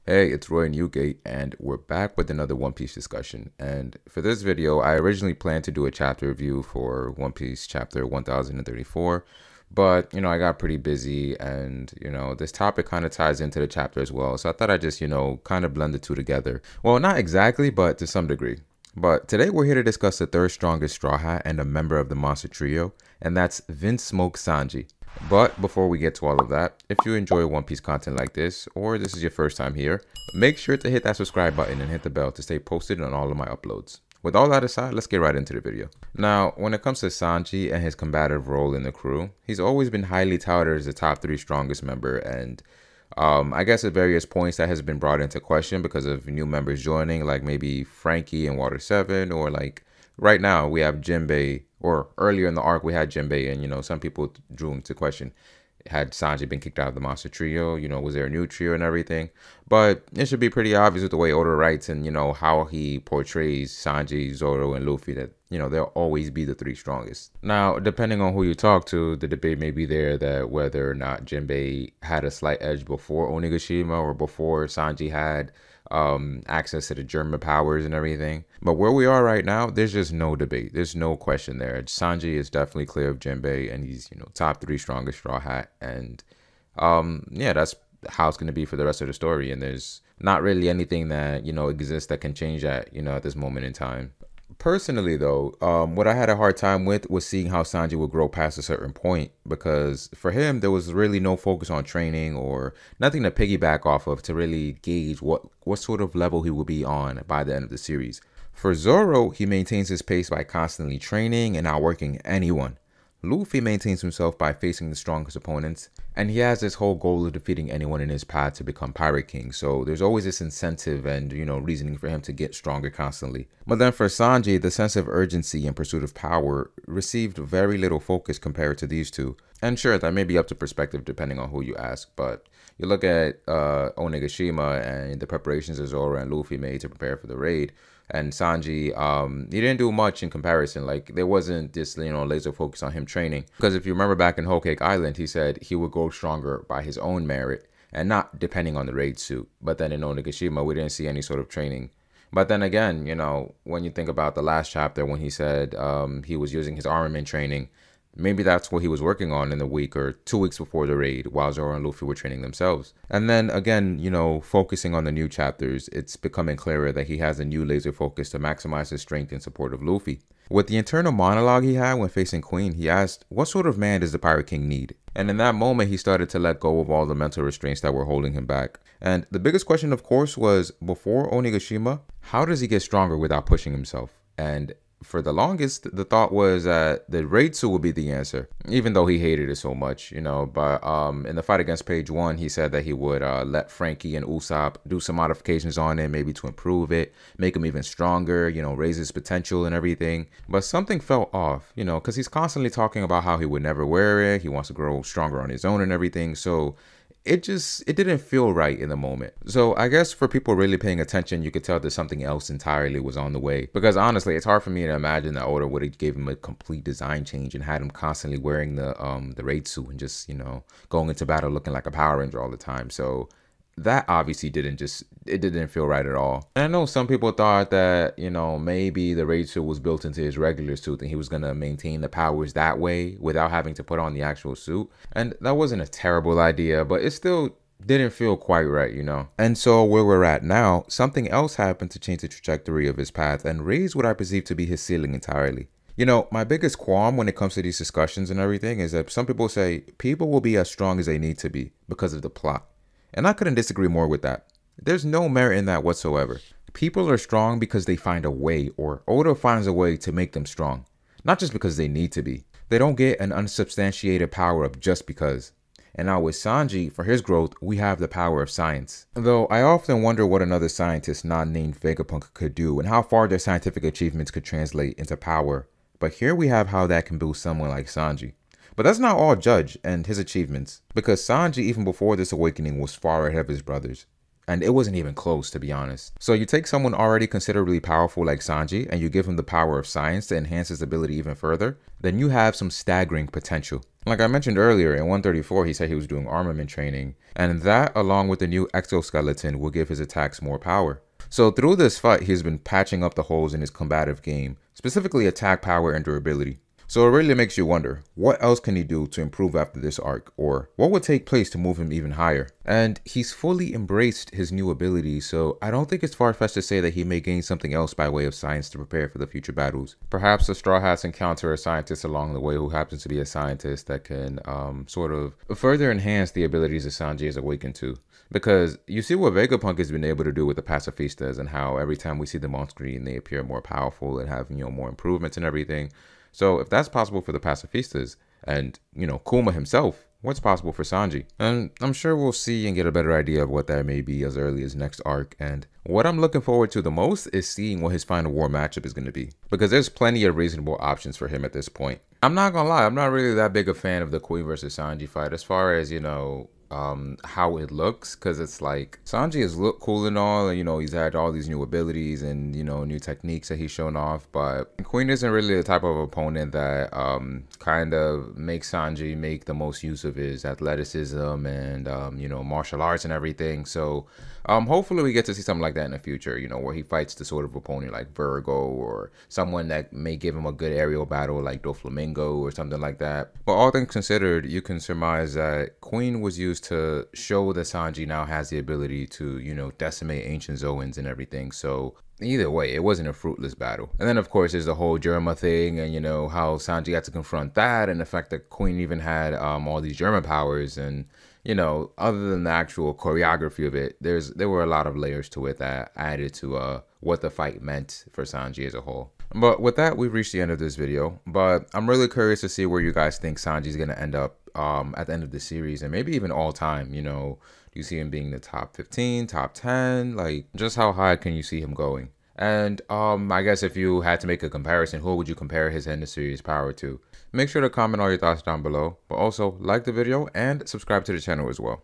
Hey, it's Roy Newgate, and we're back with another One Piece discussion. And for this video, I originally planned to do a chapter review for One Piece chapter 1034, but I got pretty busy, and this topic kind of ties into the chapter as well. So I thought I'd just kind of blend the two together. Well, not exactly, but to some degree. But today we're here to discuss the third strongest Straw Hat and a member of the Monster Trio, and that's Vince Smoke Sanji. But before we get to all of that, if you enjoy One Piece content like this, or this is your first time here, make sure to hit that subscribe button and hit the bell to stay posted on all of my uploads. With all that aside, let's get right into the video. Now, when it comes to Sanji and his combative role in the crew, he's always been highly touted as the top 3 strongest member, and I guess at various points that has been brought into question because of new members joining, like maybe Frankie and Water 7, or like right now we have Jinbei, or earlier in the arc we had Jinbei, and some people drew into question, had Sanji been kicked out of the Monster Trio, was there a new trio and everything? But it should be pretty obvious with the way Oda writes and how he portrays Sanji, Zoro, and Luffy that they'll always be the 3 strongest. Now, depending on who you talk to, the debate may be there that whether or not Jinbei had a slight edge before Onigashima or before Sanji had access to the German powers and everything. But where we are right now, there's just no debate. There's no question there. Sanji is definitely clear of Jinbei, and he's top 3 strongest Straw Hat, and yeah, that's how it's going to be for the rest of the story. And there's not really anything that exists that can change that at this moment in time. Personally, though, what I had a hard time with was seeing how Sanji would grow past a certain point, because for him, there was really no focus on training or nothing to piggyback off of to really gauge what sort of level he would be on by the end of the series. For Zoro, he maintains his pace by constantly training and outworking anyone. Luffy maintains himself by facing the strongest opponents, and he has this whole goal of defeating anyone in his path to become Pirate King, so there's always this incentive and reasoning for him to get stronger constantly. But then for Sanji, the sense of urgency and pursuit of power received very little focus compared to these two. And sure, that may be up to perspective depending on who you ask, but you look at Onigashima and the preparations that Zoro and Luffy made to prepare for the raid, and Sanji, he didn't do much in comparison. Like, there wasn't this, laser focus on him training. Because if you remember back in Whole Cake Island, he said he would grow stronger by his own merit and not depending on the raid suit. But then in Onigashima, we didn't see any sort of training. But then again, when you think about the last chapter when he said he was using his armament training, maybe that's what he was working on in the week or 2 weeks before the raid while Zoro and Luffy were training themselves. And then again, focusing on the new chapters, it's becoming clearer that he has a new laser focus to maximize his strength in support of Luffy. With the internal monologue he had when facing Queen, he asked, what sort of man does the Pirate King need? And in that moment, he started to let go of all the mental restraints that were holding him back. And the biggest question, of course, was before Onigashima, how does he get stronger without pushing himself? And for the longest, the thought was that the raid suit would be the answer, even though he hated it so much, But in the fight against Page 1, he said that he would let Frankie and Usopp do some modifications on it, maybe to improve it, make him even stronger, raise his potential and everything. But something felt off, because he's constantly talking about how he would never wear it, he wants to grow stronger on his own and everything. So it didn't feel right in the moment. So I guess for people really paying attention, you could tell that something else entirely was on the way. Because honestly, it's hard for me to imagine that Oda would have gave him a complete design change and had him constantly wearing the raid suit and just, going into battle looking like a Power Ranger all the time. So that obviously didn't feel right at all. And I know some people thought that, maybe the raid suit was built into his regular suit and he was going to maintain the powers that way without having to put on the actual suit. And that wasn't a terrible idea, but it still didn't feel quite right, And so where we're at now, something else happened to change the trajectory of his path and raise what I perceive to be his ceiling entirely. My biggest qualm when it comes to these discussions and everything is that some people say people will be as strong as they need to be because of the plot. And I couldn't disagree more with that. There's no merit in that whatsoever. People are strong because they find a way, or Oda finds a way to make them strong. Not just because they need to be. They don't get an unsubstantiated power of just because. And now with Sanji, for his growth, we have the power of science. Though I often wonder what another scientist not named Vegapunk could do and how far their scientific achievements could translate into power. But here we have how that can boost someone like Sanji. But that's not all Judge and his achievements, because Sanji, even before this awakening, was far ahead of his brothers. And it wasn't even close, to be honest. So you take someone already considerably powerful like Sanji, and you give him the power of science to enhance his ability even further, then you have some staggering potential. Like I mentioned earlier, in 134 he said he was doing armament training, and that along with the new exoskeleton will give his attacks more power. So through this fight, he's been patching up the holes in his combative game, specifically attack power and durability. So it really makes you wonder, what else can he do to improve after this arc, or what would take place to move him even higher? And he's fully embraced his new abilities, so I don't think it's far-fetched to say that he may gain something else by way of science to prepare for the future battles. Perhaps the Straw Hats encounter a scientist along the way who happens to be a scientist that can sort of further enhance the abilities that Sanji is awakened to. Because you see what Vegapunk has been able to do with the pacifistas and how every time we see them on screen, they appear more powerful and have, more improvements and everything. So if that's possible for the pacifistas and, Kuma himself, what's possible for Sanji? And I'm sure we'll see and get a better idea of what that may be as early as next arc. And what I'm looking forward to the most is seeing what his final war matchup is going to be. Because there's plenty of reasonable options for him at this point. I'm not gonna lie, I'm not really that big a fan of the Queen versus Sanji fight as far as, how it looks, because it's like Sanji has looked cool and all, and he's had all these new abilities and new techniques that he's shown off, but Queen isn't really the type of opponent that kind of makes Sanji make the most use of his athleticism and martial arts and everything. So hopefully we get to see something like that in the future, where he fights the sort of opponent like Virgo or someone that may give him a good aerial battle like Doflamingo or something like that. But all things considered, you can surmise that Queen was used to show that Sanji now has the ability to, decimate ancient Zoans and everything. So either way, it wasn't a fruitless battle. And then of course there's the whole Germa thing and how Sanji had to confront that, and the fact that Queen even had all these Germa powers, and other than the actual choreography of it, there were a lot of layers to it that added to what the fight meant for Sanji as a whole. But with that, we've reached the end of this video, but I'm really curious to see where you guys think Sanji's going to end up at the end of the series, and maybe even all time. Do you see him being the top 15, top 10? Like, just how high can you see him going? And I guess if you had to make a comparison, who would you compare his end of series power to? Make sure to comment all your thoughts down below, but also like the video and subscribe to the channel as well.